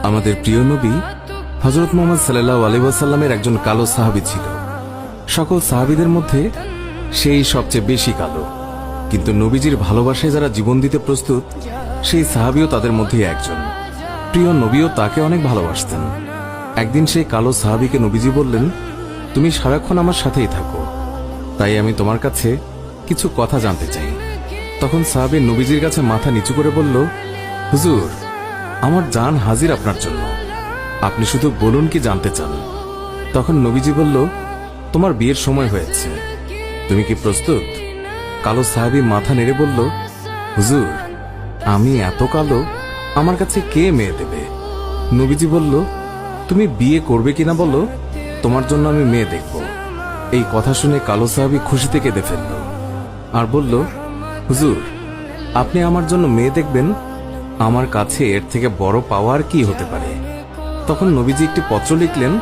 আমাদের প্রিয় নবী হযরত মুহাম্মদ সাল্লাল্লাহু আলাইহি ওয়াসাল্লামের একজন কালো সাহাবী ছিল। সকল সাহাবীদের মধ্যে সেই সবচেয়ে বেশি কালো, কিন্তু নবীজির ভালোবাসায় যারা জীবন দিতে প্রস্তুত সেই সাহাবীও তাদের মধ্যে একজন। প্রিয় নবীও তাকে অনেক ভালোবাসতেন। একদিন সেই কালো সাহাবীকে নবীজি বললেন, তুমি সারাক্ষণ আমার সাথেই থাকো, তাই আমি তোমার কাছে কিছু কথা জানতে চাই। তখন সাহাবী নবীজির কাছে মাথা নিচু করে বলল, হুজুর, আমার জান হাজির আপনার জন্য, আপনি শুধু বলুন কি জানতে চান। তখন নবীজি বলল, তোমার বিয়ের সময় হয়েছে, তুমি কি প্রস্তুত? কালো সাহাবী মাথা নেড়ে বলল, হুজুর, আমি এত কালো, আমার কাছে কে মেয়ে দেবে? নবীজি বলল, তুমি বিয়ে করবে কিনা বলো, তোমার জন্য আমি মেয়ে দেখব। এই কথা শুনে কালো সাহাবী খুশিতে কেঁদে ফেলল আর বলল, হুজুর, আপনি আমার জন্য মেয়ে দেখবেন, আমার কাছে এর থেকে বড় পাওয়ার কি হতে পারে? তখন নবীজি একটি পত্র লিখলেন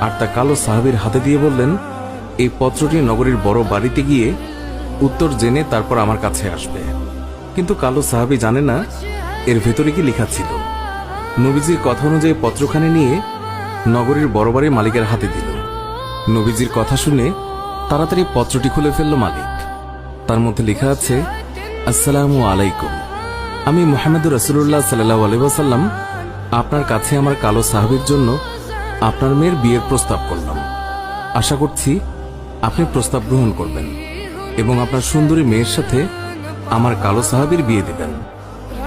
আর তা কালো সাহাবীর হাতে দিয়ে বললেন, এই পত্রটি নগরীর বড় বাড়িতে গিয়ে উত্তর জেনে তারপর আমার কাছে আসবে। কিন্তু কালো সাহাবী জানে না এর ভেতরে কি লেখা ছিল। নবীজির কথা অনুযায়ী পত্রখানি নিয়ে নগরীর বড় বাড়ির মালিকের হাতে দিল। নবীজির কথা শুনে তাড়াতাড়ি পত্রটি খুলে ফেলল মালিক। তার মধ্যে লেখা আছে, আসসালামু আলাইকুম, আমি মুহাম্মদুর রাসূলুল্লাহ সাল্লাল্লাহু আলাইহি ওয়াসাল্লাম আপনার কাছে আমার কালো সাহাবীর জন্য আপনার মেয়ের বিয়ের প্রস্তাব করলাম। আশা করছি আপনি প্রস্তাব গ্রহণ করবেন এবং আপনার সুন্দরী মেয়ের সাথে আমার কালো সাহাবীর বিয়ে দেবেন।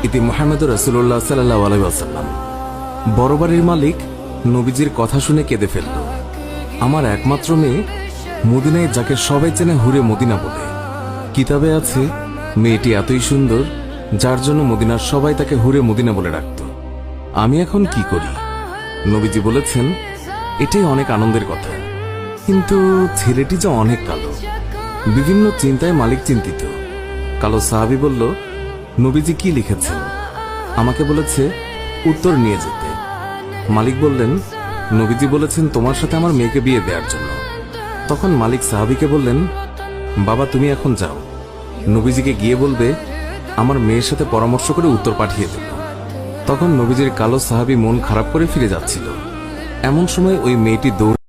ইতি মুহাম্মদুর রাসূলুল্লাহ সাল্লাল্লাহু আলাইহি ওয়াসাল্লাম। বড় বাড়ির মালিক নবীজির কথা শুনে কেঁদে ফেলল। আমার একমাত্র মেয়ে, মদিনায় যাকে সবাই চেনে হুরে মদিনা বলে। কিতাবে আছে মেয়েটি এতই সুন্দর যার জন্য মদিনার সবাই তাকে হুরে মদিনা বলে ডাকত। আমি এখন কি করি? নবীজি বলেছেন, এটাই অনেক আনন্দের কথা, কিন্তু ছেলেটি যে অনেক কালো। বিভিন্ন চিন্তায় মালিক চিন্তিত। কালো সাহাবী বলল, নবীজি কি লিখেছেন? আমাকে বলেছে উত্তর নিয়ে যেতে। মালিক বললেন, নবীজি বলেছেন তোমার সাথে আমার মেয়েকে বিয়ে দেওয়ার জন্য। তখন মালিক সাহাবীকে বললেন, বাবা, তুমি এখন যাও, নবীজিকে গিয়ে বলবে আমার মেয়ের সাথে পরামর্শ করে উত্তর পাঠিয়ে দেব। তখন নবীজির কালো সাহাবী মন খারাপ করে ফিরে যাচ্ছিল। এমন সময় ওই মেয়েটি দৌড়